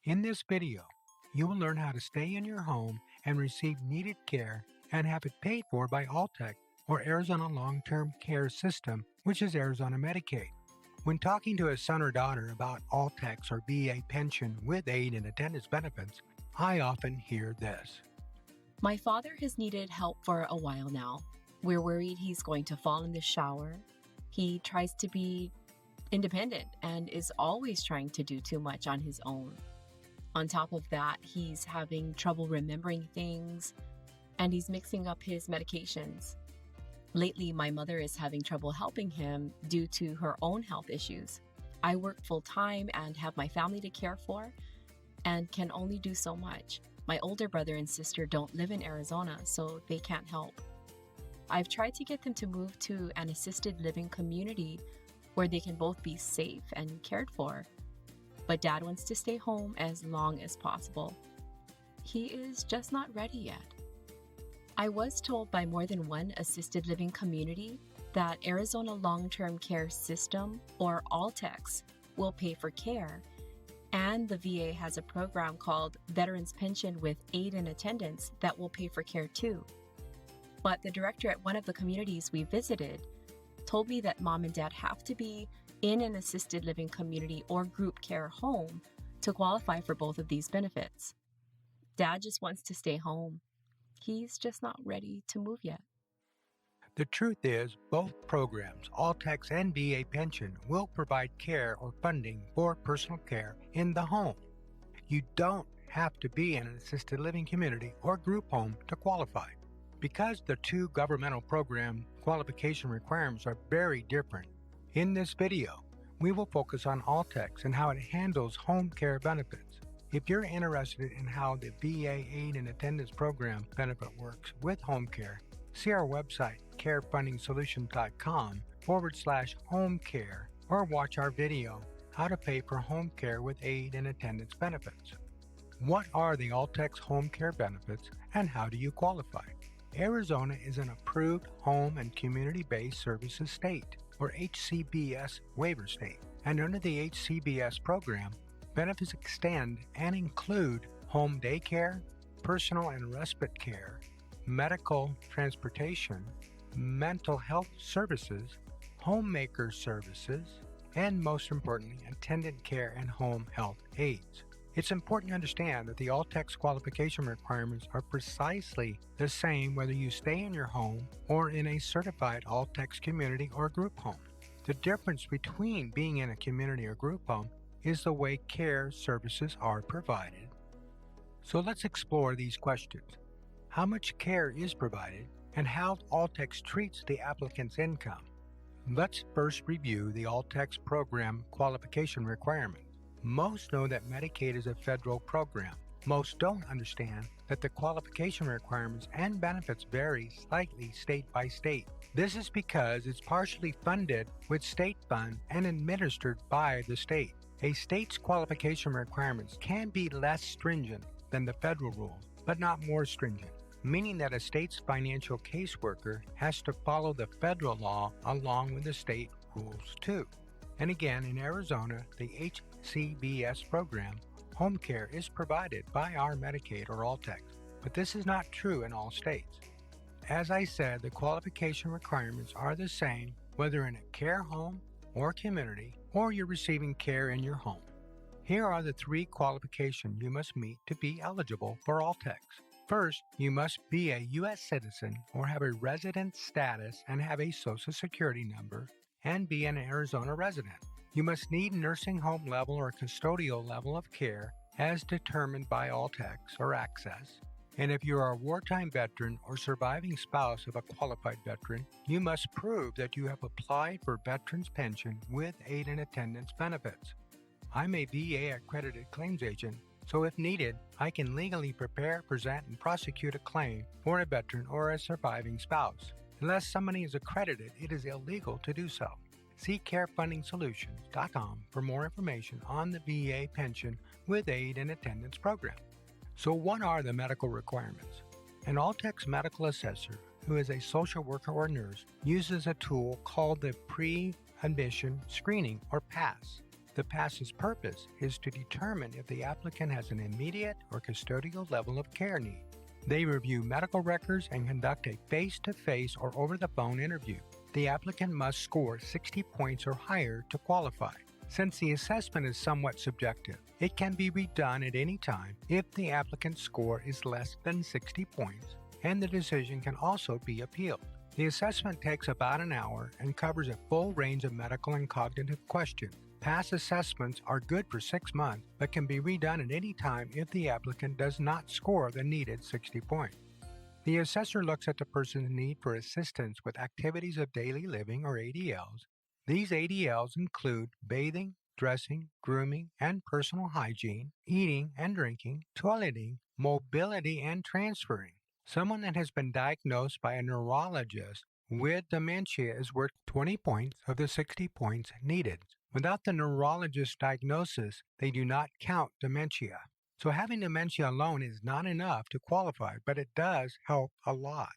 In this video, you will learn how to stay in your home and receive needed care and have it paid for by ALTCS, or Arizona Long-Term Care System, which is Arizona Medicaid. When talking to a son or daughter about ALTCS or VA pension with aid and attendance benefits, I often hear this. My father has needed help for a while now. We're worried he's going to fall in the shower. He tries to be independent and is always trying to do too much on his own. On top of that, he's having trouble remembering things and he's mixing up his medications. Lately, my mother is having trouble helping him due to her own health issues. I work full-time and have my family to care for and can only do so much. My older brother and sister don't live in Arizona, so they can't help. I've tried to get them to move to an assisted living community where they can both be safe and cared for. But Dad wants to stay home as long as possible. He is just not ready yet. I was told by more than one assisted living community that Arizona Long-Term Care System, or ALTCS, will pay for care, and the VA has a program called Veterans Pension with Aid and Attendance that will pay for care too. But the director at one of the communities we visited told me that Mom and Dad have to be in an assisted living community or group care home to qualify for both of these benefits. Dad just wants to stay home. He's just not ready to move yet. The truth is, both programs, ALTCS and VA pension, will provide care or funding for personal care in the home. You don't have to be in an assisted living community or group home to qualify. Because the two governmental program qualification requirements are very different, in this video, we will focus on ALTCS and how it handles home care benefits. If you're interested in how the VA Aid and Attendance Program benefit works with home care, see our website, carefundingsolutions.com/home care, or watch our video, How to Pay for Home Care with Aid and Attendance Benefits. What are the ALTCS home care benefits and how do you qualify? Arizona is an approved home and community-based services state, or HCBS waiver state, and under the HCBS program, benefits extend and include home daycare, personal and respite care, medical transportation, mental health services, homemaker services, and most importantly, attendant care and home health aides. It's important to understand that the ALTCS qualification requirements are precisely the same whether you stay in your home or in a certified ALTCS community or group home. The difference between being in a community or group home is the way care services are provided. So let's explore these questions. How much care is provided and how ALTCS treats the applicant's income? Let's first review the ALTCS program qualification requirements. Most know that Medicaid is a federal program. Most don't understand that the qualification requirements and benefits vary slightly state by state. This is because it's partially funded with state funds and administered by the state. A state's qualification requirements can be less stringent than the federal rules, but not more stringent, meaning that a state's financial caseworker has to follow the federal law along with the state rules too. And again, in Arizona, the HCBS program, home care is provided by our Medicaid or ALTCS, but this is not true in all states. As I said, the qualification requirements are the same whether in a care home or community, or you're receiving care in your home. Here are the three qualifications you must meet to be eligible for ALTCS. First, you must be a U.S. citizen or have a resident status and have a Social Security number and be an Arizona resident. You must need nursing home level or custodial level of care as determined by ALTCS or ACCESS. And if you are a wartime veteran or surviving spouse of a qualified veteran, you must prove that you have applied for veterans pension with aid and attendance benefits. I'm a VA accredited claims agent, so if needed, I can legally prepare, present, and prosecute a claim for a veteran or a surviving spouse. Unless somebody is accredited, it is illegal to do so. See carefundingsolutions.com for more information on the VA pension with aid and attendance program. So what are the medical requirements? An ALTCS medical assessor, who is a social worker or nurse, uses a tool called the Pre-Admission Screening or PASS. The PASS's purpose is to determine if the applicant has an immediate or custodial level of care need. They review medical records and conduct a face-to-face or over-the-phone interview. The applicant must score 60 points or higher to qualify. Since the assessment is somewhat subjective, it can be redone at any time if the applicant's score is less than 60 points, and the decision can also be appealed. The assessment takes about an hour and covers a full range of medical and cognitive questions. Past assessments are good for 6 months, but can be redone at any time if the applicant does not score the needed 60 points. The assessor looks at the person's need for assistance with activities of daily living, or ADLs. These ADLs include bathing, dressing, grooming, and personal hygiene, eating and drinking, toileting, mobility, and transferring. Someone that has been diagnosed by a neurologist with dementia is worth 20 points of the 60 points needed. Without the neurologist's diagnosis, they do not count dementia. So having dementia alone is not enough to qualify, but it does help a lot.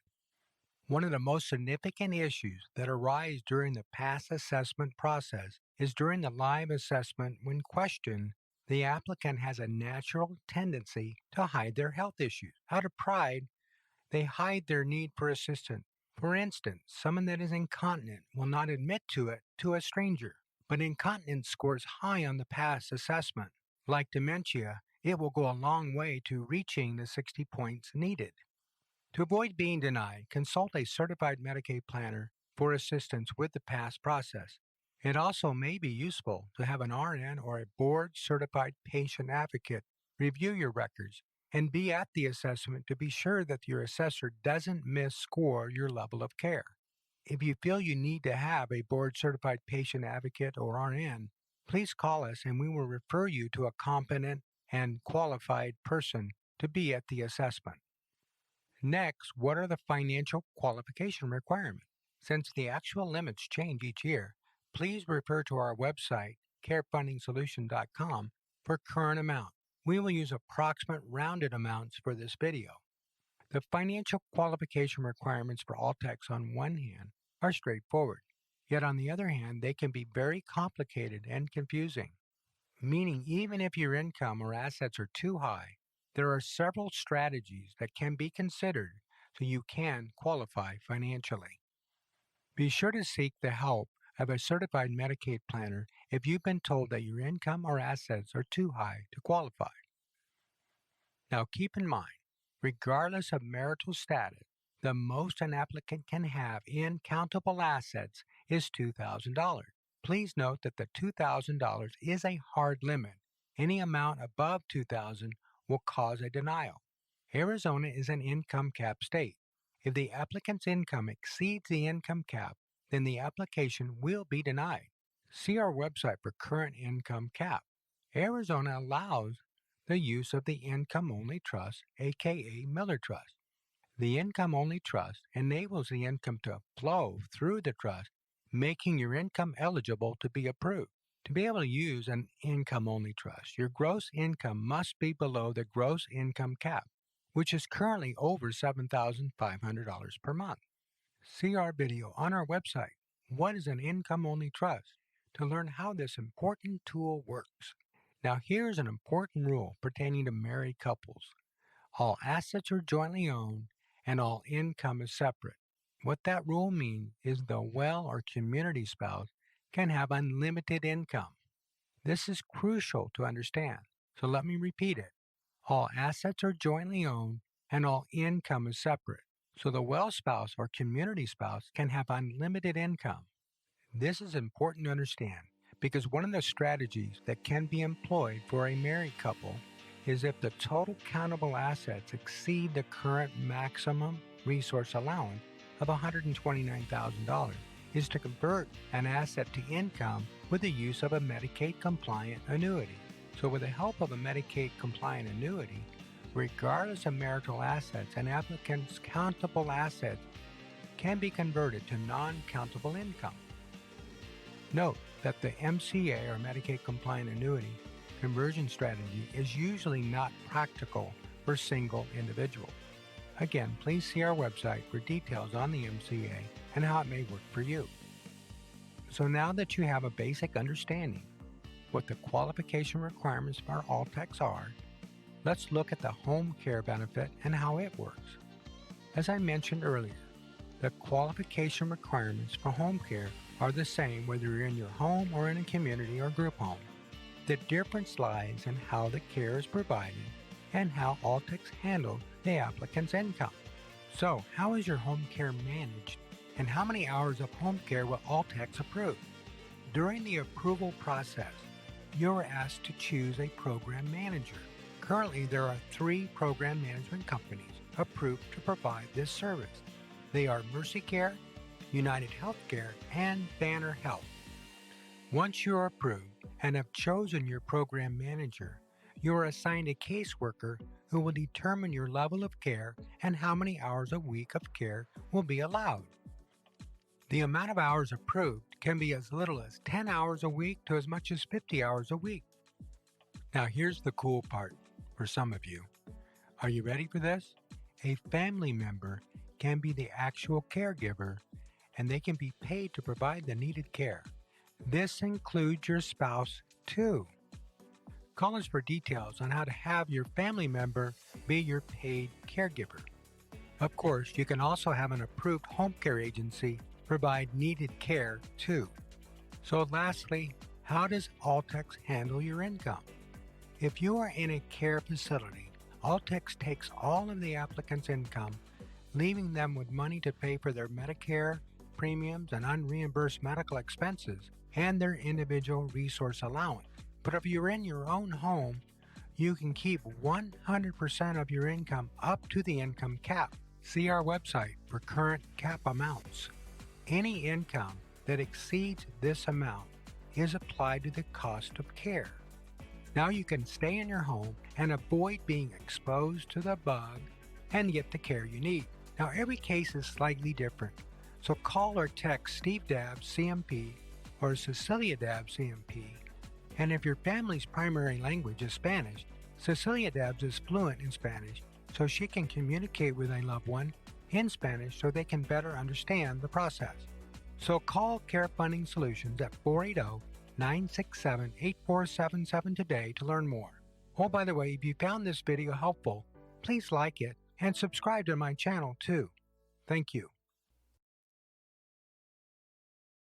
One of the most significant issues that arise during the PASS assessment process is during the live assessment. When questioned, the applicant has a natural tendency to hide their health issues. Out of pride, they hide their need for assistance. For instance, someone that is incontinent will not admit to it to a stranger, but incontinence scores high on the PASS assessment. Like dementia, it will go a long way to reaching the 60 points needed. To avoid being denied, consult a certified Medicaid planner for assistance with the PASS process. It also may be useful to have an RN or a board-certified patient advocate review your records and be at the assessment to be sure that your assessor doesn't misscore your level of care. If you feel you need to have a board-certified patient advocate or RN, please call us and we will refer you to a competent and qualified person to be at the assessment. Next, what are the financial qualification requirements? Since the actual limits change each year, please refer to our website, carefundingsolution.com, for current amount. We will use approximate rounded amounts for this video. The financial qualification requirements for ALTCS on one hand are straightforward, yet on the other hand, they can be very complicated and confusing. Meaning, even if your income or assets are too high, there are several strategies that can be considered so you can qualify financially. Be sure to seek the help of a certified Medicaid planner if you've been told that your income or assets are too high to qualify. Now keep in mind, regardless of marital status, the most an applicant can have in countable assets is $2,000. Please note that the $2,000 is a hard limit. Any amount above $2,000 will cause a denial. Arizona is an income cap state. If the applicant's income exceeds the income cap, then the application will be denied. See our website for current income cap. Arizona allows the use of the income-only trust, aka Miller Trust. The income-only trust enables the income to flow through the trust, making your income eligible to be approved. To be able to use an income-only trust, your gross income must be below the gross income cap, which is currently over $7,500 per month. See our video on our website, What is an Income-Only Trust?, to learn how this important tool works. Now here's an important rule pertaining to married couples. All assets are jointly owned and all income is separate. What that rule means is the well or community spouse can have unlimited income. This is crucial to understand, so let me repeat it. All assets are jointly owned and all income is separate. So the well spouse or community spouse can have unlimited income. This is important to understand because one of the strategies that can be employed for a married couple is if the total countable assets exceed the current maximum resource allowance of $129,000, is to convert an asset to income with the use of a Medicaid-compliant annuity. So with the help of a Medicaid-compliant annuity, regardless of marital assets, an applicant's countable assets can be converted to non-countable income. Note that the MCA or Medicaid-compliant annuity conversion strategy is usually not practical for single individuals. Again, please see our website for details on the MCA and how it may work for you. So now that you have a basic understanding, what the qualification requirements for ALTCS are, let's look at the home care benefit and how it works. As I mentioned earlier, the qualification requirements for home care are the same whether you're in your home or in a community or group home. The difference lies in how the care is provided and how ALTCS handle the applicant's income. So, how is your home care managed, and how many hours of home care will ALTCS approve? During the approval process, you are asked to choose a program manager. Currently, there are 3 program management companies approved to provide this service. They are Mercy Care, United Healthcare, and Banner Health. Once you are approved and have chosen your program manager, you are assigned a caseworker who will determine your level of care and how many hours a week of care will be allowed. The amount of hours approved can be as little as 10 hours a week to as much as 50 hours a week. Now here's the cool part for some of you. Are you ready for this? A family member can be the actual caregiver, and they can be paid to provide the needed care. This includes your spouse too. Call us for details on how to have your family member be your paid caregiver. Of course, you can also have an approved home care agency provide needed care too. So lastly, how does ALTCS handle your income? If you are in a care facility, ALTCS takes all of the applicant's income, leaving them with money to pay for their Medicare, premiums, and unreimbursed medical expenses, and their individual resource allowance. But if you're in your own home, you can keep 100% of your income up to the income cap. See our website for current cap amounts. Any income that exceeds this amount is applied to the cost of care. Now you can stay in your home and avoid being exposed to the bug and get the care you need. Now every case is slightly different, so call or text Steve Dabbs, CMP, or Cecilia Dabbs, CMP. And if your family's primary language is Spanish, Cecilia Dabbs is fluent in Spanish, so she can communicate with a loved one in Spanish so they can better understand the process. So call Care Funding Solutions at 480-967-8477 today to learn more. Oh, by the way, if you found this video helpful, please like it and subscribe to my channel too. Thank you.